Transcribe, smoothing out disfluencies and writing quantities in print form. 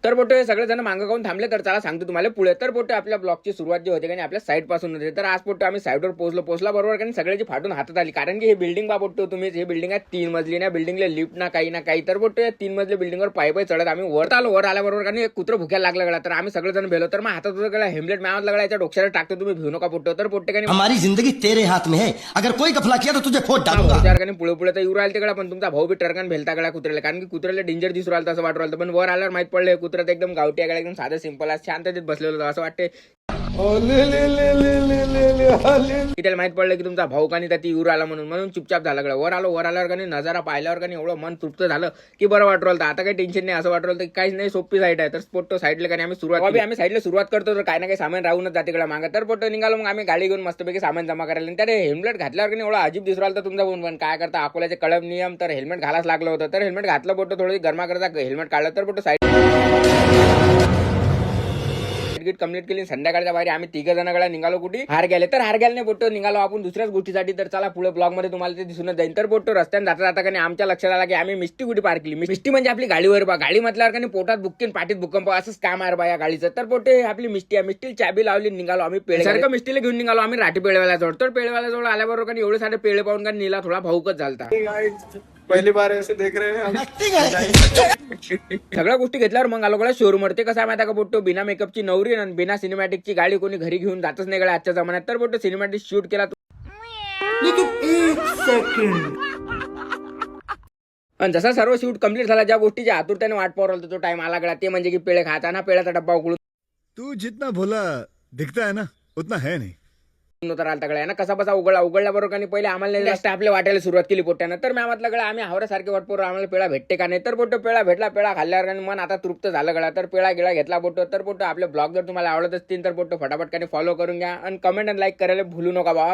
तर बोटो हे सगळे जण मागं खाऊन थांबले. तर चला सांगतो तुम्हाला पुढे. तर बोटो आपल्या ब्लॉगची सुरुवात जी होते का आपल्या साईड पासून होते. तर आज बोटो आम्ही साईडवर पोहोचला बरोबर कारण सगळ्याची फाटून हातात आली. कारण की हे बिल्डिंग बा बोटो तुम्ही हे बिल्डिंग आहे 3 मजली ना. बिल्डिंगला लिफ्ट ना काही. तर बोटो या 3 मजली बिल्डिंगवर पायी चढत आम्ही वर आल्याबरोबर कारण एक कुत्र भुक्याला लागला गळा. तर आम्ही सगळेजण भेलो. तर मग हातात गळा हेल्मेट मॅच लागला याच्या डोक्याला टाकतो तुम्ही भिऊ नका बोटो. तर बोटो काही हमारी जिंदगी तेरे हाथ में है, अगर कोई गफला किया तो तुझे फोड़ डालूंगा. पुढे तर येऊ राहिले तिकडे पण तुमचा भाऊ बी टरकान भेलता गळा कुत्र्याला. कारण की कुत्र्याला डेंजर दिसू राहिलं असं वाटू राहिलं. पण वर आल्यावर माहित पडलं कुत्रा एकदम गावठी आहे एकदम साधं सिंपल आहे शांततेत बसलेलं होतं असं वाटते. त्याला माहित पडलं की तुमचा भाऊ कानी ती येऊ आला म्हणून चुपचाप झाला गळा. वर आल्यावर काही नजारा पाहिल्यावर काही एवढं मन तृप्त झालं की बरं वाटू राहिलं. आता काही टेन्शन नाही असं वाटू राहिलं की काहीच नाही सोपी साईड आहे. तर स्पोर्ट साईडला काही आम्ही साईडला सुरुवात करतो तर काही ना काही सामान राहूनच जाते कडे मागं. तर पोटो निघालो मग आम्ही गाडी घेऊन मस्तपैकी सामान जमा करायला. त्याने हेल्मेट घातल्यावर काही एवढा अजीब दिसू राहिला. तर तुमचा पण काय करता अकोल्याचे कडक नियम तर हेल्मेट घालाच लागलं होतं. तर हेल्मेट घातलं बोटो थोडी गरमा करता हेल्मेट काढलं तर बोटो साईड टिकीट कंप्लीट केली. संध्याकाळच्या बाहेर आम्ही 3 जणांकडे निघालो कुठे हार गेले. तर हार गेल्याने बोटो निघालो आपण दुसऱ्याच गोष्टीसाठी. तर चला पुढे ब्लॉग मध्ये तुम्हाला ते दिसून जाईल. तर बोटो रस्त्याने जाता का आमच्या लक्षात आला की आम्ही मिष्टी कुठे पार्क केली. मिष्टी म्हणजे आपली गाडीवर बा गाडी म्हटल्यावर का पोटात बुक्कीन पाठीत भूकंप असंच काम आहे बा या गाडीचं. तर बोटे आपली मिष्टी आहे मिष्टीला चाबी लावली निघालो आम्ही पेळेसारखं मिष्टीला घेऊन निघालो आम्ही राठी पेळेवाला जोड. तर पेळेवाला जोड आल्याबरोबर एवढे सारे पेळे पाहून का नीला थोडा भाऊकच झालता. पहली बार ऐसे देख रहे हैं. सगळ्या गोष्टी घेतल्यावर मग आलो कडे शोरूम वर. ते कसं माहिती का बोटो बिना मेकअपची नवरी आणि बिना सिनेमॅटिकची गाडी कोणी घरी घेऊन जातच नाही कडे आजच्या जमान्यात. तर बोटो सिनेमॅटिक शूट केला. आणि जसा सर्व शूट कम्प्लीट झाला ज्या गोष्टीची आतुरतेने वाट पाहू राहिलो तो टाइम आला गळा. ते म्हणजे की पेळे खाताना पेळाचा डब्बा उघडून तू जितना भोला दिखता है ना उतना है नहीं. नव्हता राहिला गळा ना कसा बसा उघडल्याबरोबर आणि पहिले आम्हाला जास्त आपल्या वाटायला सुरुवात केली पोट्यानं. तर मी म्हटलं गळा आम्ही हावऱ्यासारखे वाट पाहू आम्हाला पेळा भेटते का नाही. तर बोटो पेळा भेटला. पेळा खाल्ल्यावर आणि मन आता तृप्त झालं गळा. तर पेळा गिळा घेतला बोटो. तर बोटो आपले ब्लॉग जर तुम्हाला आवडत असतील तर बोटो फटाफट फॉलो करून घ्या आणि कमेंट आणि लाईक करायला भूलू नका बाबा.